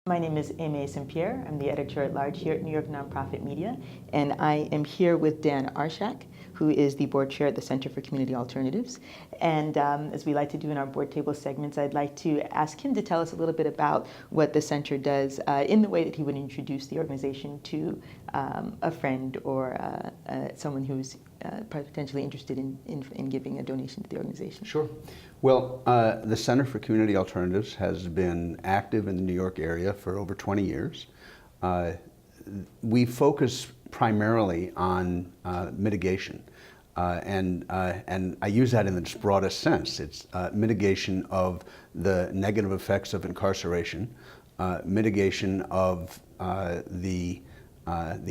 My name is Aimee St-Pierre. I'm the editor-at-large here at New York Nonprofit Media, and I am here with Dan Arshack, who is the board chair at the Center for Community Alternatives. And as we like to do in our board table segments, I'd like to ask him to tell us a little bit about what the center does in the way that he would introduce the organization to a friend or someone who's potentially interested in giving a donation to the organization. Sure. Well, the Center for Community Alternatives has been active in the New York area for over 20 years. We focus primarily on mitigation, and I use that in its broadest sense. It's mitigation of the negative effects of incarceration, mitigation of the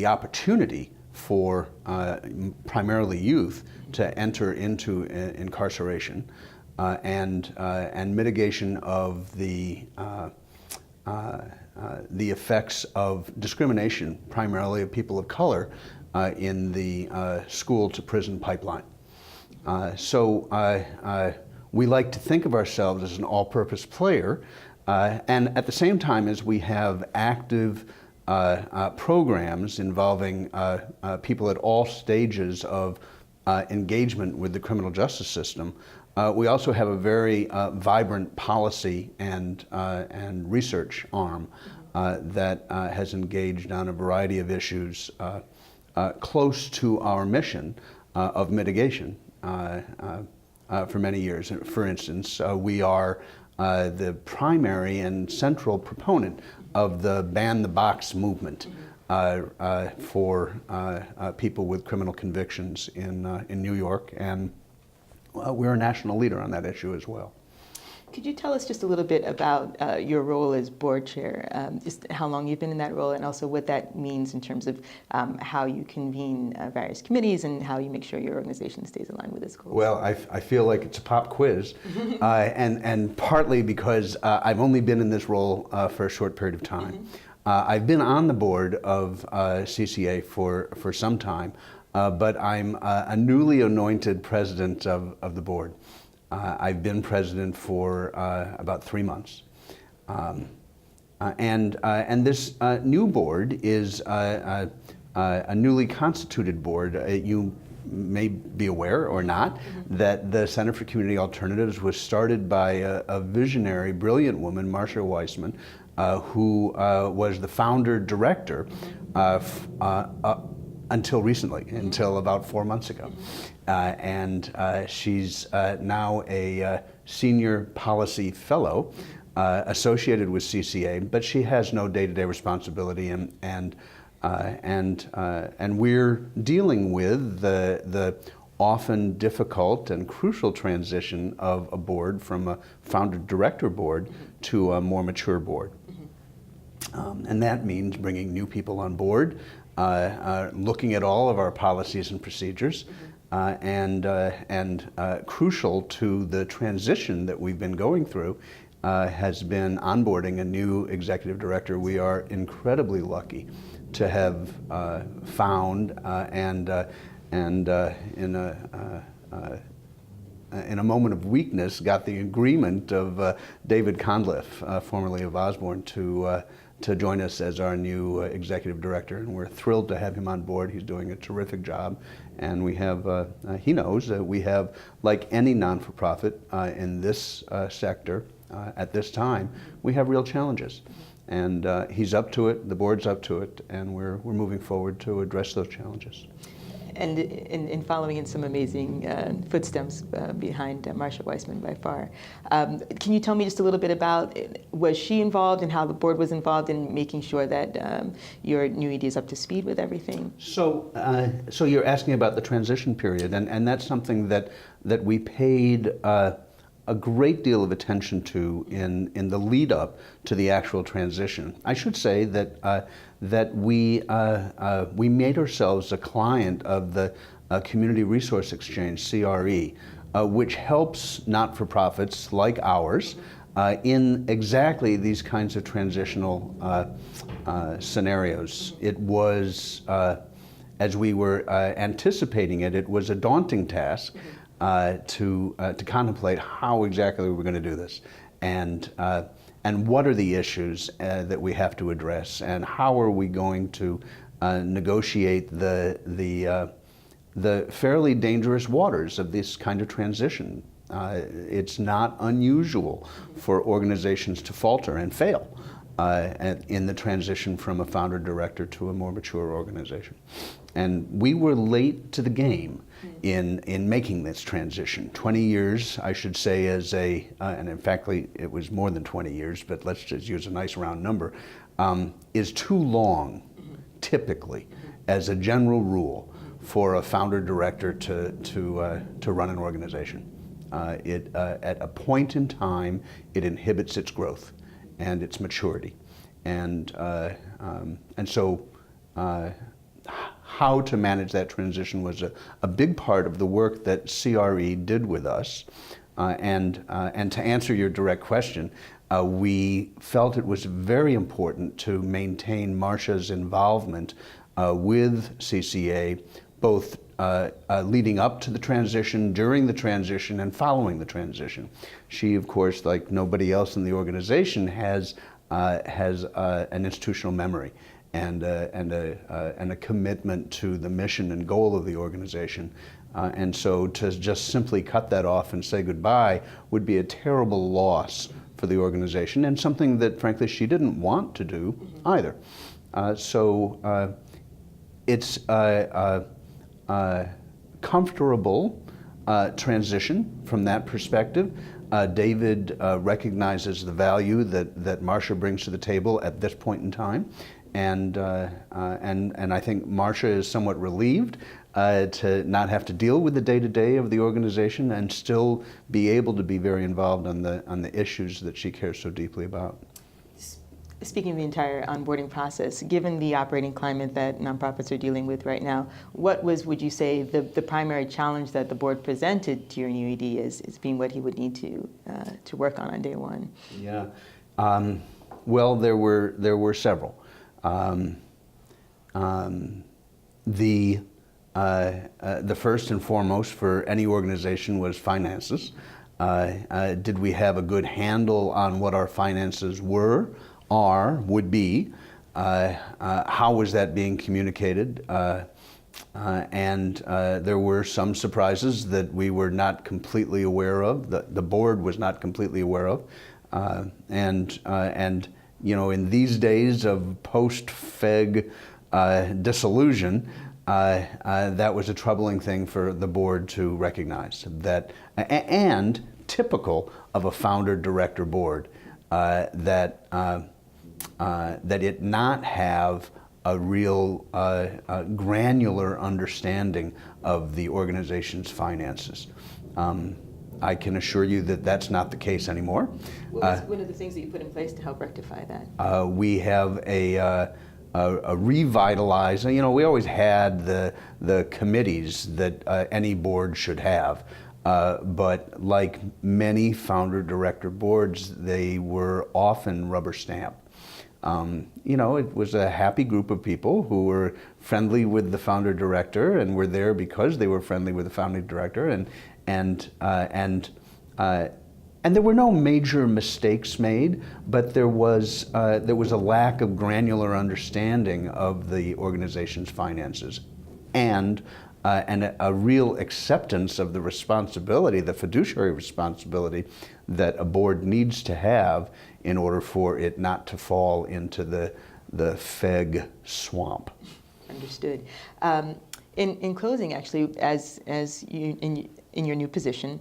opportunity for primarily youth to enter into incarceration, and mitigation of the effects of discrimination, primarily of people of color, in the school to prison pipeline. So we like to think of ourselves as an all-purpose player, and at the same time as we have active programs involving people at all stages of engagement with the criminal justice system, we also have a very vibrant policy and research arm that has engaged on a variety of issues close to our mission of mitigation for many years. For instance, we are the primary and central proponent of the Ban the Box movement for people with criminal convictions in New York, and we're a national leader on that issue as well. Could you tell us just a little bit about your role as board chair, just how long you've been in that role, and also what that means in terms of how you convene various committees and how you make sure your organization stays aligned with its goals? Well, I feel like it's a pop quiz, and partly because I've only been in this role for a short period of time. I've been on the board of CCA for some time, but I'm a newly anointed president of the board. I've been president for about 3 months. And this new board is a newly constituted board. You may be aware or not that the Center for Community Alternatives was started by a visionary, brilliant woman, Marcia Weissman, who was the founder director until recently, until about 4 months ago. And she's now a senior policy fellow associated with CCA, but she has no day-to-day responsibility, and we're dealing with the often difficult and crucial transition of a board from a founder director board to a more mature board. And that means bringing new people on board, looking at all of our policies and procedures, and crucial to the transition that we've been going through has been onboarding a new executive director. We are incredibly lucky to have found and in a moment of weakness got the agreement of David Conliffe, formerly of Osborne, to join us as our new executive director, and we're thrilled to have him on board. He's doing a terrific job, and we have, he knows that we have, like any non-for-profit in this sector at this time, we have real challenges. And he's up to it, the board's up to it, and we're moving forward to address those challenges. And in following in some amazing footsteps behind Marcia Weissman by far. Can you tell me just a little bit about, was she involved and how the board was involved in making sure that your new ED is up to speed with everything? So you're asking about the transition period, and that's something that we paid a great deal of attention to in the lead up to the actual transition. I should say that we made ourselves a client of the Community Resource Exchange, CRE, which helps not-for-profits like ours in exactly these kinds of transitional scenarios. It was, as we were anticipating it, it was a daunting task to contemplate how exactly we were going to do this. and what are the issues that we have to address, and how are we going to negotiate the fairly dangerous waters of this kind of transition. It's not unusual for organizations to falter and fail in the transition from a founder director to a more mature organization. And we were late to the game in making this transition. 20 years, I should say, and in fact it was more than 20 years, but let's just use a nice round number, is too long, typically, as a general rule, for a founder director to run an organization. At a point in time, it inhibits its growth and its maturity, and so how to manage that transition was a big part of the work that CRE did with us, and to answer your direct question, we felt it was very important to maintain Marsha's involvement with CCA, both leading up to the transition, during the transition, and following the transition. She, of course, like nobody else in the organization, has an institutional memory and a commitment to the mission and goal of the organization. And so to just simply cut that off and say goodbye would be a terrible loss for the organization, and something that, frankly, she didn't want to do either. So it's a comfortable transition from that perspective. David recognizes the value that Marsha brings to the table at this point in time, and I think Marsha is somewhat relieved to not have to deal with the day-to-day of the organization and still be able to be very involved on the issues that she cares so deeply about. Speaking of the entire onboarding process, given the operating climate that nonprofits are dealing with right now, what was, would you say, the primary challenge that the board presented to your new ED as being what he would need to work on day one? Yeah, well, there were several. The first and foremost for any organization was finances. Did we have a good handle on what our finances would be? How was that being communicated? And there were some surprises that we were not completely aware of, that the board was not completely aware of. And you know, in these days of post-FEG disillusion, that was a troubling thing for the board to recognize, that, and typical of a founder-director board, that it not have a real granular understanding of the organization's finances. I can assure you that that's not the case anymore. What was one of the things that you put in place to help rectify that? We have a revitalized, you know, we always had the committees that any board should have, but like many founder-director boards, they were often rubber stamped. You know, it was a happy group of people who were friendly with the founder-director and were there because they were friendly with the founder-director, and there were no major mistakes made, but there was a lack of granular understanding of the organization's finances, and a real acceptance of the responsibility, the fiduciary responsibility that a board needs to have in order for it not to fall into the FEG swamp. Understood. In closing, actually, as you in your new position,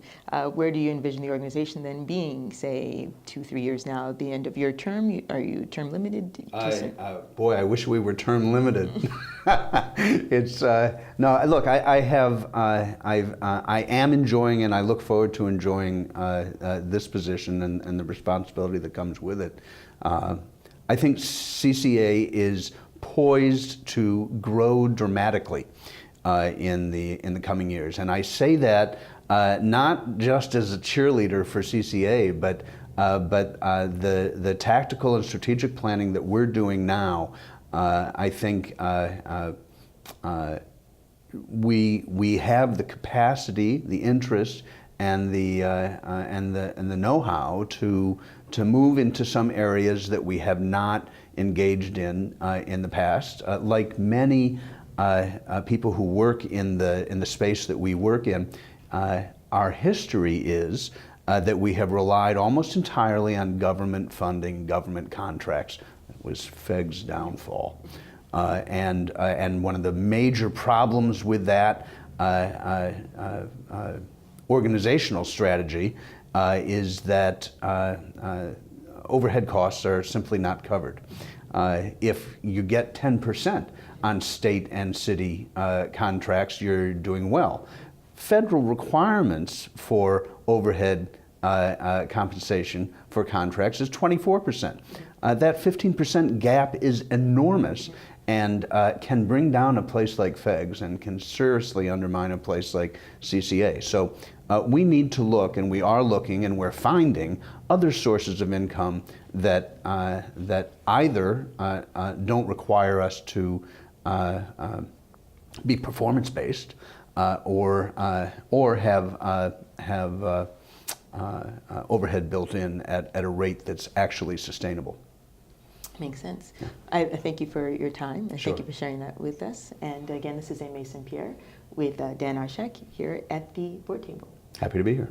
where do you envision the organization then being, say, 2-3 years now, at the end of your term? Are you term limited? Boy, I wish we were term limited. It's no. Look, I am enjoying, and I look forward to enjoying this position and the responsibility that comes with it. I think CCA is poised to grow dramatically in the coming years, and I say that not just as a cheerleader for CCA, but the tactical and strategic planning that we're doing now. I think we have the capacity, the interest, and the know-how to move into some areas that we have not engaged in the past. Like many people who work in the space that we work in, our history is that we have relied almost entirely on government funding, government contracts. It was FEG's downfall. And one of the major problems with that organizational strategy is that overhead costs are simply not covered. If you get 10% on state and city contracts, you're doing well. Federal requirements for overhead compensation for contracts is 24%. That 15% gap is enormous and can bring down a place like FEGS and can seriously undermine a place like CCA. So we need to look, and we are looking, and we're finding other sources of income that either don't require us to be performance-based or have overhead built in at a rate that's actually sustainable. Makes sense. Yeah. I thank you for your time, and Sure. thank you for sharing that with us. And again, this is Mason Pierre with Dan Arshack here at the board table. Happy to be here.